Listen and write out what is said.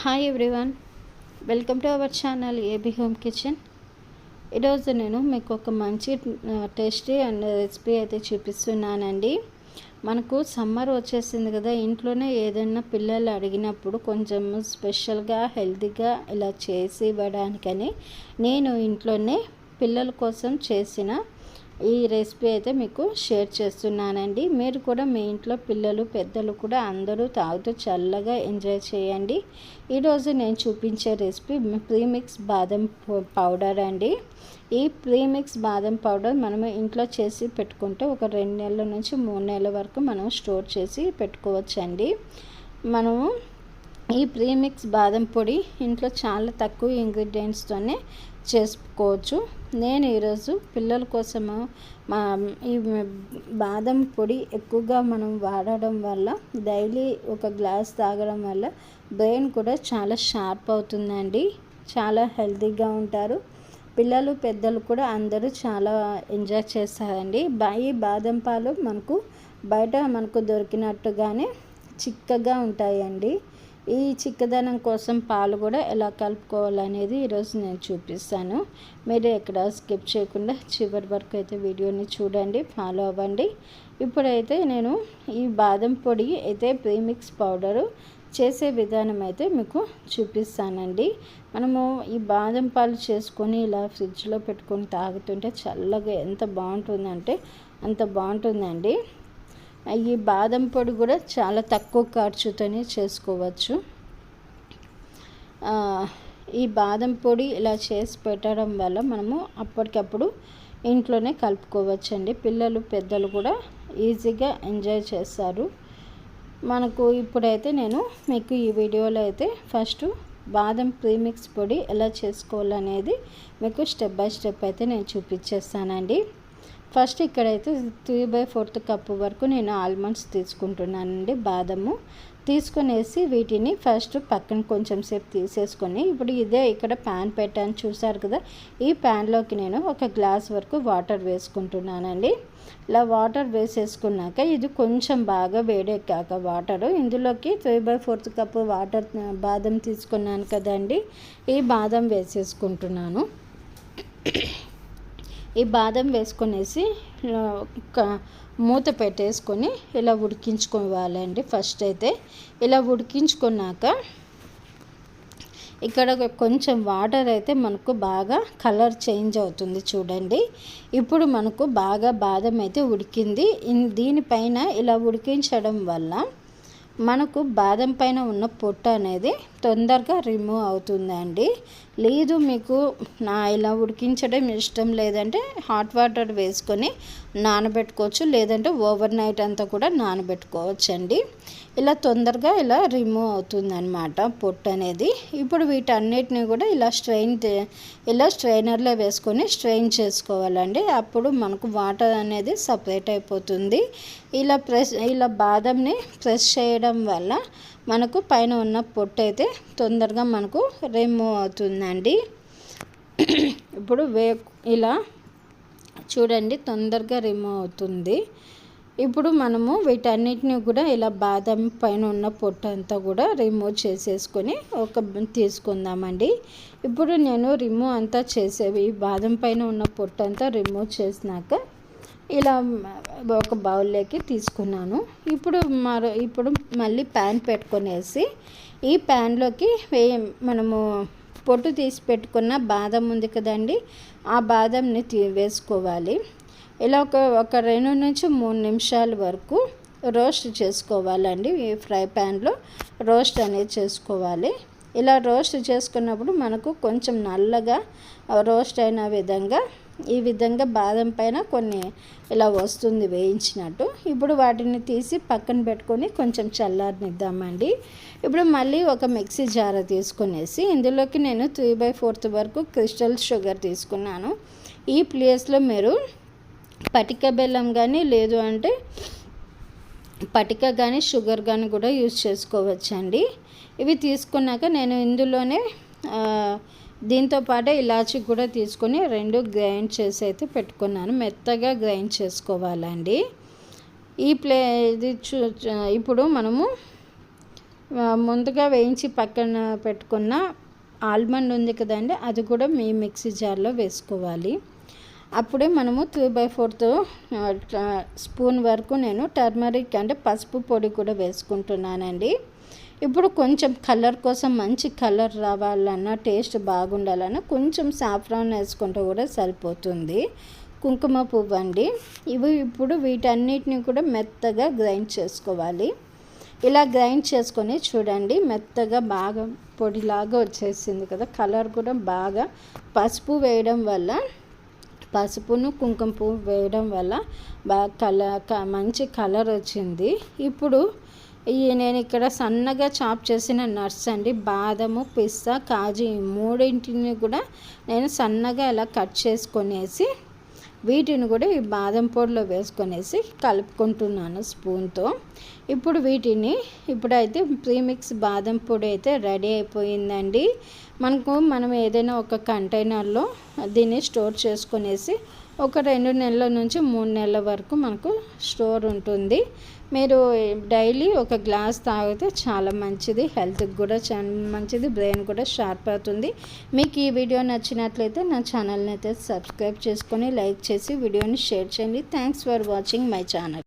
Hi everyone, welcome to our channel AB home kitchen. ఈరోజు నేను మీకు ఒక మంచి టేస్టీ అండ్ రెసిపీ అయితే చూపిస్తున్నానండి. మనకు సమ్మర్ వచ్చేసింది కదా, ఇంట్లోనే ఏదైనా పిల్లలు అడిగినప్పుడు కొంచెం స్పెషల్గా హెల్తీగా ఇలా చేసి ఇవ్వడానికని నేను ఇంట్లోనే పిల్లల కోసం చేసిన ఈ రెసిపీ అయితే మీకు షేర్ చేస్తున్నానండి. మీరు కూడా మీ ఇంట్లో పిల్లలు పెద్దలు కూడా అందరూ తాగుతూ చల్లగా ఎంజాయ్ చేయండి. ఈరోజు నేను చూపించే రెసిపీ ప్రీమిక్స్ బాదం పౌడర్ అండి. ఈ ప్రీమిక్స్ బాదం పౌడర్ మనము ఇంట్లో చేసి పెట్టుకుంటే ఒక 2 నెలల నుంచి 3 నెలల వరకు మనం స్టోర్ చేసి పెట్టుకోవచ్చండి. మనము ఈ ప్రీమిక్స్ బాదం పొడి ఇంట్లో చాలా తక్కువ ఇంగ్రీడియంట్స్తోనే చేసుకోవచ్చు. నేను ఈరోజు పిల్లల కోసము ఈ బాదం పొడి ఎక్కువగా మనం వాడడం వల్ల డైలీ ఒక గ్లాస్ తాగడం వల్ల బ్రెయిన్ కూడా చాలా షార్ప్ అవుతుందండి. చాలా హెల్తీగా ఉంటారు. పిల్లలు పెద్దలు కూడా అందరూ చాలా ఎంజాయ్ చేస్తారండి. ఈ బాదం పాలు బయట మనకు దొరికినట్టుగానే చిక్కగా ఉంటాయండి. ఈ చిక్కదనం కోసం పాలు కూడా ఎలా కలుపుకోవాలనేది ఈరోజు నేను చూపిస్తాను. మీరు ఎక్కడ స్కిప్ చేయకుండా చివరి వరకు అయితే వీడియోని చూడండి, ఫాలో అవ్వండి. ఇప్పుడైతే నేను ఈ బాదం పొడి అయితే ప్రీమిక్స్ పౌడరు చేసే విధానం అయితే మీకు చూపిస్తానండి. మనము ఈ బాదం పాలు చేసుకొని ఇలా ఫ్రిడ్జ్లో పెట్టుకొని తాగుతుంటే చల్లగా ఎంత బాగుంటుందంటే అంత బాగుంటుందండి. ఈ బాదం పొడి కూడా చాలా తక్కువ ఖర్చుతోనే చేసుకోవచ్చు. ఈ బాదం పొడి ఇలా చేసి పెట్టడం వల్ల మనము అప్పటికప్పుడు ఇంట్లోనే కలుపుకోవచ్చండి. పిల్లలు పెద్దలు కూడా ఈజీగా ఎంజాయ్ చేస్తారు. మనకు ఇప్పుడైతే నేను మీకు ఈ వీడియోలో అయితే ఫస్ట్ బాదం ప్రీమిక్స్ పొడి ఎలా చేసుకోవాలనేది మీకు స్టెప్ బై స్టెప్ అయితే నేను చూపించేస్తానండి. ఫస్ట్ ఇక్కడైతే 3/4 కప్పు వరకు నేను ఆల్మండ్స్ తీసుకుంటున్నానండి. బాదము తీసుకునేసి వీటిని ఫస్ట్ పక్కన కొంచెం సేపు తీసేసుకొని ఇప్పుడు ఇక్కడ ప్యాన్ పెట్టాను చూసారు కదా, ఈ ప్యాన్లోకి నేను ఒక గ్లాస్ వరకు వాటర్ వేసుకుంటున్నానండి. ఇలా వాటర్ వేసేసుకున్నాక ఇది కొంచెం బాగా వేడెక్కాక వాటరు ఇందులోకి 3/4 కప్పు వాటర్ బాదం తీసుకున్నాను కదండి, ఈ బాదం వేసేసుకుంటున్నాను. ఈ బాదం వేసుకునేసి మూత పెట్టేసుకొని ఇలా ఉడికించుకోవాలండి. ఫస్ట్ అయితే ఇలా ఉడికించుకున్నాక ఇక్కడ కొంచెం వాటర్ అయితే మనకు బాగా కలర్ చేంజ్ అవుతుంది చూడండి. ఇప్పుడు మనకు బాగా బాదం అయితే ఉడికింది. దీనిపైన ఇలా ఉడికించడం వల్ల మనకు బాదం పైన ఉన్న పొట్టు అనేది తొందరగా రిమూవ్ అవుతుందండి. లేదు మీకు ఇలా ఉడికించడం ఇష్టం లేదంటే హాట్ వాటర్ వేసుకొని నానబెట్టుకోవచ్చు, లేదంటే ఓవర్ నైట్ అంతా కూడా నానబెట్టుకోవచ్చండి. ఇలా తొందరగా ఇలా రిమూవ్ అవుతుందన్నమాట పొట్టు అనేది. ఇప్పుడు వీటన్నిటిని కూడా ఇలా స్ట్రైనర్లో వేసుకొని స్ట్రెయిన్ చేసుకోవాలండి. అప్పుడు మనకు వాటర్ అనేది సపరేట్ అయిపోతుంది. ఇలా బాదంని ప్రెస్ చేయడం వల్ల మనకు పైన ఉన్న పొట్టు అయితే తొందరగా మనకు రిమూవ్ అవుతుందండి. ఇప్పుడు ఇలా చూడండి తొందరగా రిమూవ్ అవుతుంది. ఇప్పుడు మనము వీటన్నిటిని కూడా ఇలా బాదం పైన ఉన్న పొట్టు అంతా కూడా రిమూవ్ చేసేసుకొని తీసుకుందామండి. ఇప్పుడు నేను రిమూవ్ అంతా చేసేవి బాదం పైన ఉన్న పొట్టు అంతా రిమూవ్ చేసినాక ఇలా ఒక బౌల్లోకి తీసుకున్నాను. ఇప్పుడు మళ్ళీ ప్యాన్ పెట్టుకొనేసి ఈ ప్యాన్లోకి మనము పొట్టు తీసి పెట్టుకున్న బాదం ఉంది కదండి, ఆ బాదంని వేసుకోవాలి. ఇలా ఒక 2 నుంచి 3 నిమిషాల వరకు రోస్ట్ చేసుకోవాలండి. ఈ ఫ్రై ప్యాన్లో రోస్ట్ అనేది చేసుకోవాలి. ఇలా రోస్ట్ చేసుకున్నప్పుడు మనకు కొంచెం నల్లగా రోస్ట్ అయిన ఈ విధంగా బాదం పైన కొన్ని ఇలా వస్తుంది వేయించినట్టు. ఇప్పుడు వాటిని తీసి పక్కన పెట్టుకొని కొంచెం చల్లారనిద్దామండి. ఇప్పుడు మళ్ళీ ఒక మిక్సీ జార్ తీసుకునేసి ఇందులోకి నేను 3/4 వరకు క్రిస్టల్ షుగర్ తీసుకున్నాను. ఈ ప్లేస్లో మీరు పటిక బెల్లం కానీ లేదు అంటే పటిక కానీ షుగర్ కానీ కూడా యూజ్ చేసుకోవచ్చండి. ఇవి తీసుకున్నాక నేను ఇందులోనే దీంతో పాటే ఇలాచీ కూడా తీసుకొని 2 గ్రైండ్ చేసి అయితే పెట్టుకున్నాను. మెత్తగా గ్రైండ్ చేసుకోవాలండి. ఇప్పుడు మనము ముందుగా వేయించి పక్కన పెట్టుకున్న ఆల్మండ్ ఉంది కదండి, అది కూడా మీ మిక్సీ జార్లో వేసుకోవాలి. అప్పుడే మనము 3/4 స్పూన్ వరకు నేను టర్మరిక్ అంటే పసుపు పొడి కూడా వేసుకుంటున్నానండి. ఇప్పుడు కొంచెం కలర్ కోసం, మంచి కలర్ రావాలన్నా, టేస్ట్ బాగుండాలన్నా కొంచెం సాఫ్రాన్ వేసుకుంటే కూడా సరిపోతుంది. కుంకుమ పువ్వు అండి. ఇప్పుడు వీటన్నిటిని కూడా మెత్తగా గ్రైండ్ చేసుకోవాలి. ఇలా గ్రైండ్ చేసుకొని చూడండి, మెత్తగా బాగా పొడిలాగా వచ్చేసింది కదా. కలర్ కూడా బాగా పసుపు వేయడం వల్ల, పసుపును కుంకుమ పువ్వు వేయడం వల్ల బాగా మంచి కలర్ వచ్చింది. ఇప్పుడు నేను ఇక్కడ సన్నగా చాప్ చేసిన నట్స్ అండి, బాదము, పిస్తా, కాజు, ఈ మూడింటిని కూడా నేను సన్నగా ఇలా కట్ చేసుకొనేసి వీటిని కూడా ఈ బాదం పొడిలో వేసుకొనేసి కలుపుకుంటున్నాను స్పూన్తో. ఇప్పుడు ఇప్పుడైతే ప్రీమిక్స్ బాదం పొడి అయితే రెడీ అయిపోయిందండి. మనం ఏదైనా ఒక కంటైనర్లో దీన్ని స్టోర్ చేసుకొనేసి ఒక 2 నెలల నుంచి 3 నెలల వరకు మనకు స్టోర్ ఉంటుంది. మీరు డైలీ ఒక గ్లాస్ తాగితే చాలా మంచిది, హెల్త్కి కూడా చాలా మంచిది, బ్రెయిన్ కూడా షార్ప్ అవుతుంది. మీకు ఈ వీడియో నచ్చినట్లయితే నా ఛానల్ని అయితే సబ్స్క్రైబ్ చేసుకొని లైక్ చేసి వీడియోని షేర్ చేయండి. Thanks for watching my channel.